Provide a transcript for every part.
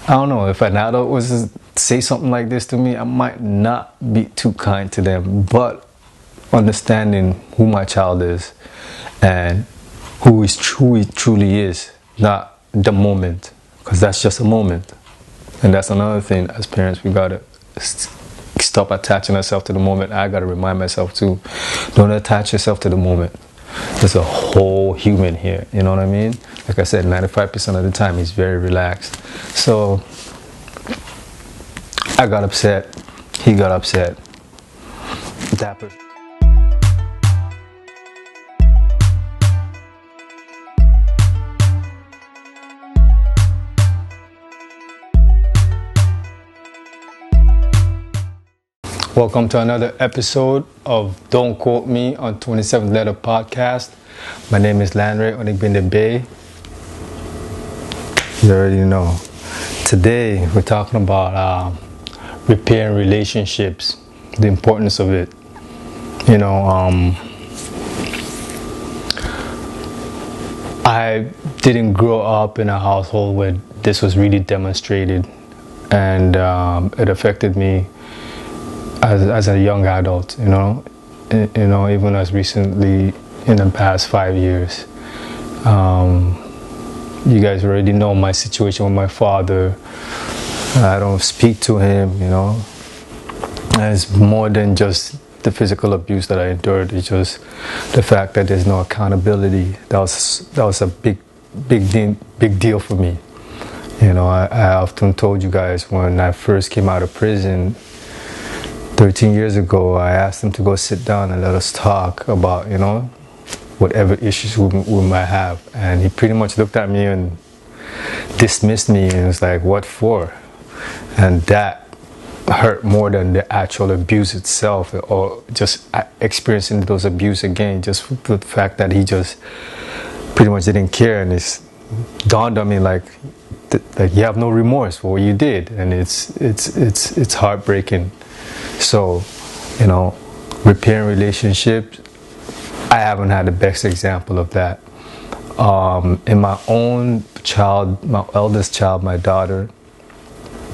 I don't know, if an adult was to say something like this to me, I might not be too kind to them. But understanding who my child is and who he truly is, not the moment, because that's just a moment. And that's another thing, as parents, we gotta stop attaching ourselves to the moment. I gotta remind myself too, don't attach yourself to the moment. There's a whole human here, you know what I mean? Like I said, 95% of the time he's very relaxed. So I got upset, he got upset. That person. Welcome to another episode of Don't Quote Me on 27th Letter Podcast. My name is Landry Onigbinde Bay. You already know. Today we're talking about repairing relationships, the importance of it. You know, I didn't grow up in a household where this was really demonstrated, and it affected me as a young adult, you know, even as recently in the past 5 years. You guys already know my situation with my father. I don't speak to him, you know. And it's more than just the physical abuse that I endured. It's just the fact that there's no accountability. That was a big deal for me. You know, I often told you guys when I first came out of prison 13 years ago, I asked him to go sit down and let us talk about, you know, whatever issues we might have. And he pretty much looked at me and dismissed me and was like, what for? And that hurt more than the actual abuse itself, or just experiencing those abuse again, just the fact that he just pretty much didn't care. And it's dawned on me like you have no remorse for what you did. And it's heartbreaking. So, you know, repairing relationships, I haven't had the best example of that. In my own child, my eldest child, my daughter,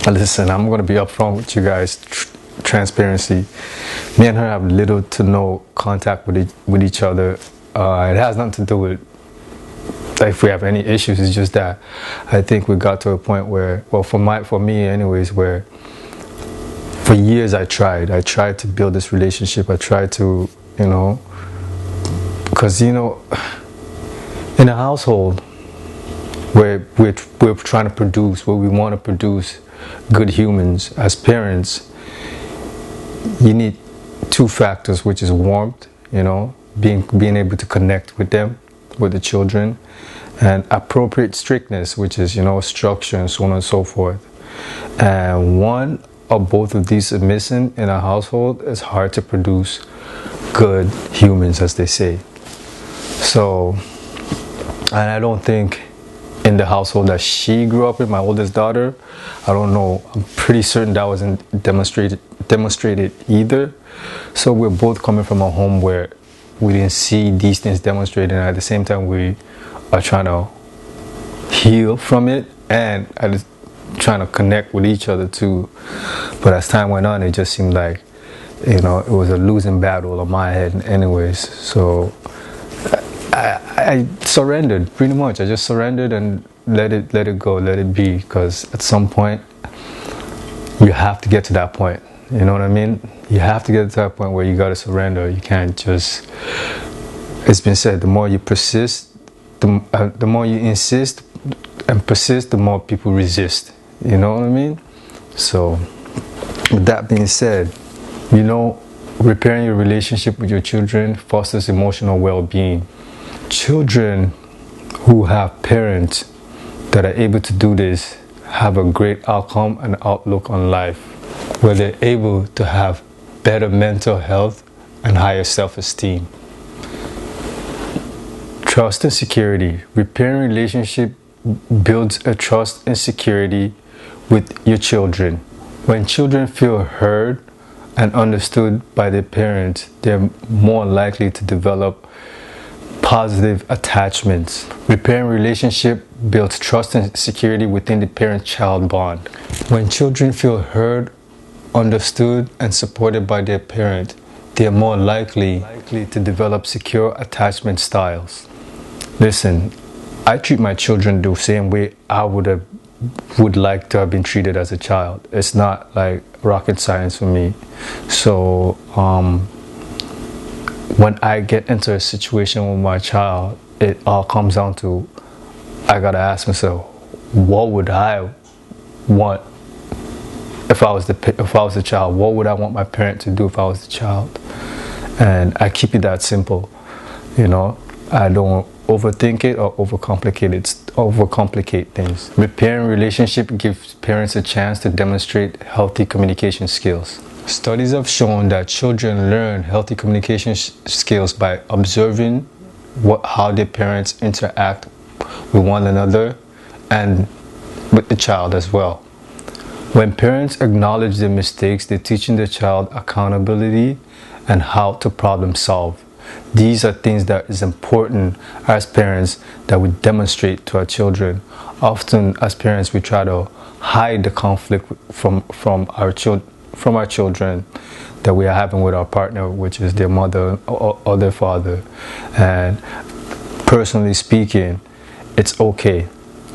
listen, I'm going to be upfront with you guys, transparency. Me and her have little to no contact with each other. It has nothing to do with if we have any issues. It's just that I think we got to a point where, well, for me anyways, where for years I tried to build this relationship. I tried to, you know, because, you know, in a household where we're trying to produce, where we want to produce good humans as parents, you need two factors, which is warmth, you know, being able to connect with them, with the children, and appropriate strictness, which is, you know, structure and so on and so forth. And one or both of these are missing in a household, it's hard to produce good humans, as they say. So, and I don't think in the household that she grew up in, my oldest daughter, I don't know, I'm pretty certain that wasn't demonstrated either. So we're both coming from a home where we didn't see these things demonstrated, and at the same time we are trying to heal from it, and trying to connect with each other too. But as time went on, it just seemed like, you know, it was a losing battle on my head anyways. So I surrendered, pretty much. I just surrendered and let it go, let it be, because at some point you have to get to that point. You know what I mean? You have to get to that point where you got to surrender. You can't just, it's been said, the more you persist, the more you insist and persist, the more people resist. You know what I mean? So, with that being said, you know, repairing your relationship with your children fosters emotional well-being. Children who have parents that are able to do this have a great outcome and outlook on life, where they're able to have better mental health and higher self-esteem. Trust and security. Repairing relationship builds a trust and security with your children. When children feel heard and understood by their parents, they're more likely to develop positive attachments. Repairing relationship builds trust and security within the parent-child bond. When children feel heard, understood, and supported by their parent, they are more likely to develop secure attachment styles. Listen, I treat my children the same way I would like to have been treated as a child. It's not like rocket science for me. So when I get into a situation with my child, it all comes down to, I gotta ask myself, what would I want if I was the child? What would I want my parent to do if I was the child? And I keep it that simple, you know. I don't overthink it or overcomplicate things. Repairing relationship gives parents a chance to demonstrate healthy communication skills. Studies have shown that children learn healthy communication skills by observing how their parents interact with one another and with the child as well. When parents acknowledge their mistakes, they're teaching the child accountability and how to problem solve. These are things that is important as parents that we demonstrate to our children. Often as parents we try to hide the conflict from our children that we are having with our partner, which is their mother or their father. And personally speaking, it's okay.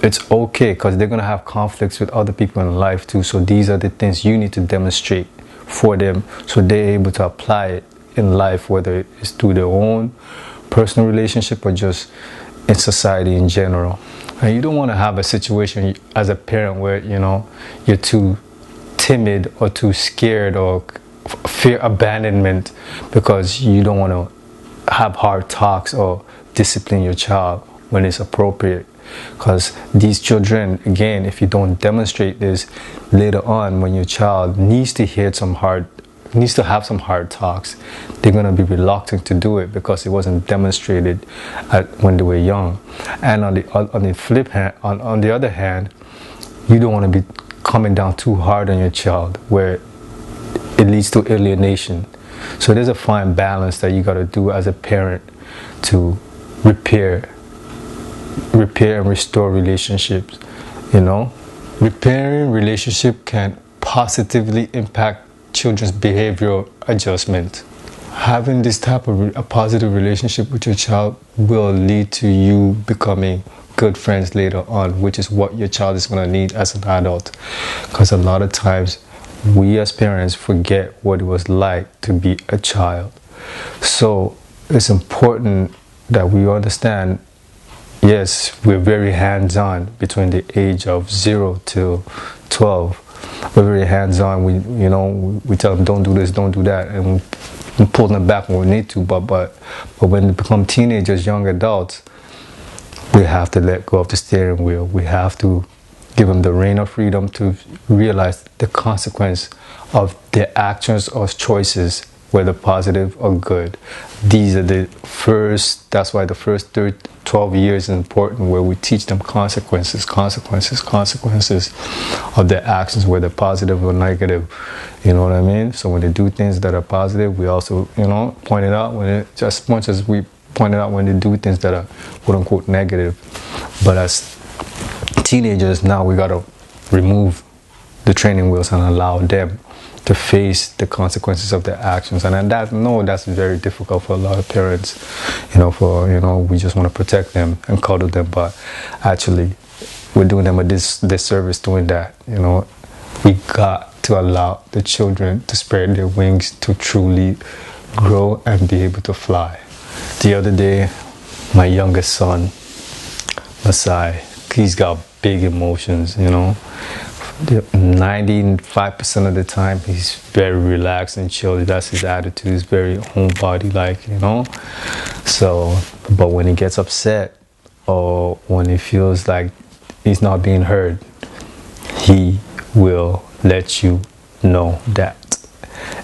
It's okay because they're going to have conflicts with other people in life too. So these are the things you need to demonstrate for them so they're able to apply it in life, whether it's through their own personal relationship or just in society in general. And you don't want to have a situation as a parent where, you know, you're too timid or too scared or fear abandonment because you don't want to have hard talks or discipline your child when it's appropriate. Because these children, again, if you don't demonstrate this later on, when your child needs to have some hard talks, they're going to be reluctant to do it because it wasn't demonstrated when they were young. And on the other hand, you don't want to be coming down too hard on your child where it leads to alienation. So there's a fine balance that you got to do as a parent to repair and restore relationships, you know. Repairing relationship can positively impact children's behavioral adjustment. Having this type of a positive relationship with your child will lead to you becoming good friends later on, which is what your child is going to need as an adult. Because a lot of times we as parents forget what it was like to be a child. So it's important that we understand, yes, we're very hands-on between the age of 0 to 12. We're very hands-on. We tell them don't do this, don't do that, and we pull them back when we need to. But when they become teenagers, young adults, we have to let go of the steering wheel. We have to give them the rein of freedom to realize the consequence of their actions or choices, whether positive or good. That's why the first 12 years is important, where we teach them consequences of their actions, whether positive or negative. You know what I mean? So when they do things that are positive, we also, point it out just as much as we point it out when they do things that are quote unquote negative. But as teenagers, now we got to remove the training wheels and allow them to face the consequences of their actions. And that's very difficult for a lot of parents, we just want to protect them and cuddle them, but actually we're doing them a disservice doing that. We got to allow the children to spread their wings to truly grow and be able to fly. The other day, my youngest son, Masai, he's got big emotions, 95% of the time he's very relaxed and chill. That's his attitude. He's very homebody-like, So, but when he gets upset or when he feels like he's not being heard, he will let you know that.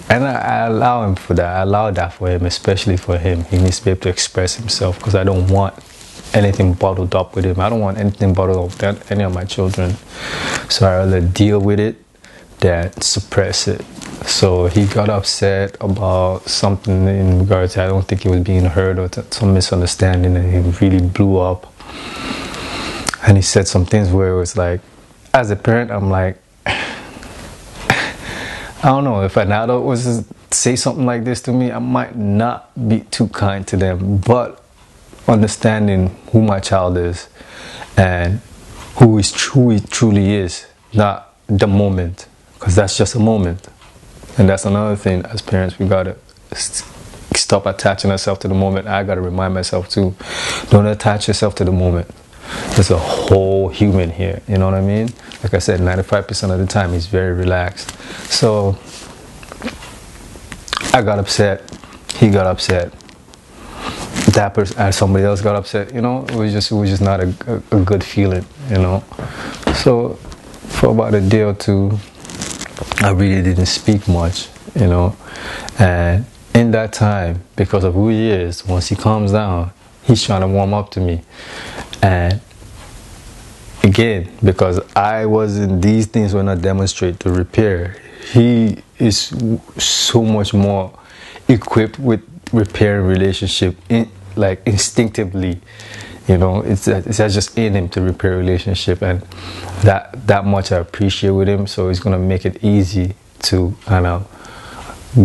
And I allow him for that. I allow that for him, especially for him. He needs to be able to express himself, because I don't want anything bottled up with him. I don't want anything bottled up with any of my children. So I rather deal with it than suppress it. So he got upset about something in regards to, I don't think he was being heard, or some misunderstanding, and he really blew up. And he said some things where it was like, as a parent, I'm like, I don't know, if an adult was to say something like this to me, I might not be too kind to them. But understanding who my child is and who he truly is, not the moment, because that's just a moment. And that's another thing, as parents, we gotta stop attaching ourselves to the moment. I gotta remind myself too, don't attach yourself to the moment. There's a whole human here, you know what I mean? Like I said, 95% of the time he's very relaxed. So I got upset, he got upset, that person, and somebody else got upset, you know. It was just not a good feeling, you know. So for about a day or two, I really didn't speak much, you know. And in that time, because of who he is, once he calms down, he's trying to warm up to me. And again, because these things were not demonstrated to repair, he is so much more equipped with repairing relationship, like instinctively, you know. It's just in him to repair relationship, and that much I appreciate with him. So it's gonna make it easy to kind of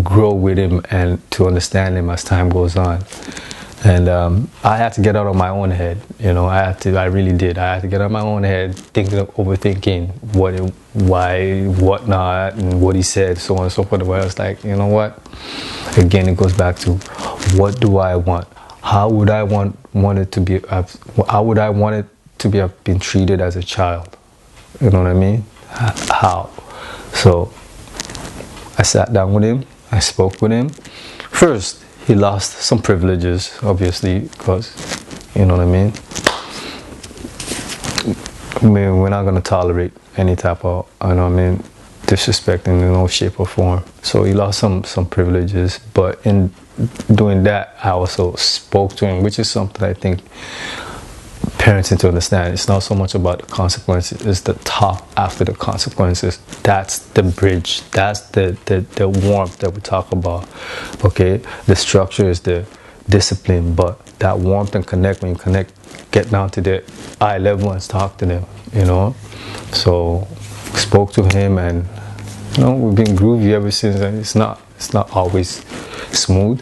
grow with him and to understand him as time goes on. And I had to get out of my own head, you know. I really did. I had to get out of my own head, overthinking why, what not, and what he said, so on and so forth. Where I was like, you know what? Again, it goes back to, what do I want? How would I want it to be? How would I want it to have been treated as a child? You know what I mean? How? So I sat down with him. I spoke with him. First, he lost some privileges, obviously, because, you know what I mean? We're not going to tolerate any type of, you know what I mean, disrespect in no shape or form. So he lost some privileges, but in doing that, I also spoke to him, which is something I think parents need to understand. It's not so much about the consequences, it's the talk after the consequences. That's the bridge, that's the warmth that we talk about. Okay, the structure is the discipline, but that warmth and connect, when you connect, get down to the eye level and talk to them, you know. So spoke to him, and you know, we've been groovy ever since. And it's not always smooth,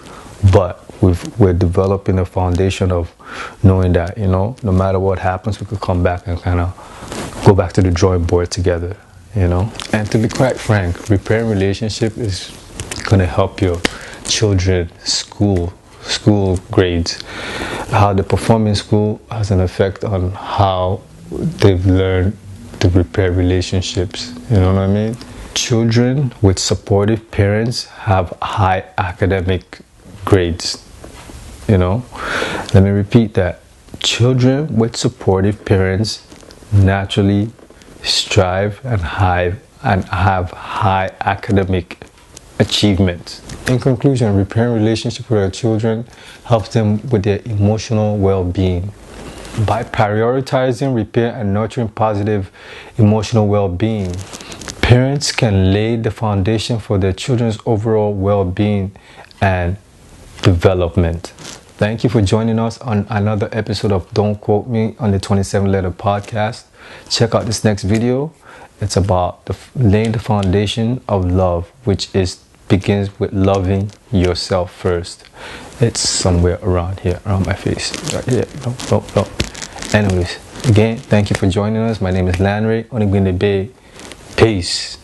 but we're developing a foundation of knowing that, you know, no matter what happens, we could come back and kind of go back to the drawing board together, you know. And to be quite frank, repairing relationship is going to help your children school grades. How they perform in school has an effect on how they've learned to repair relationships, you know what I mean? Children with supportive parents have high academic grades, you know. Let me repeat that. Children with supportive parents naturally strive and have high academic achievements. In conclusion, repairing relationships with our children helps them with their emotional well-being. By prioritizing, repair, and nurturing positive emotional well-being, parents can lay the foundation for their children's overall well-being and development. Thank you for joining us on another episode of Don't Quote Me on the 27 Letter Podcast. Check out this next video. It's about laying the foundation of love, which begins with loving yourself first. It's somewhere around here, around my face. Right here. No. Anyways, again, thank you for joining us. My name is Lanray, Onigbinde Bay. Peace.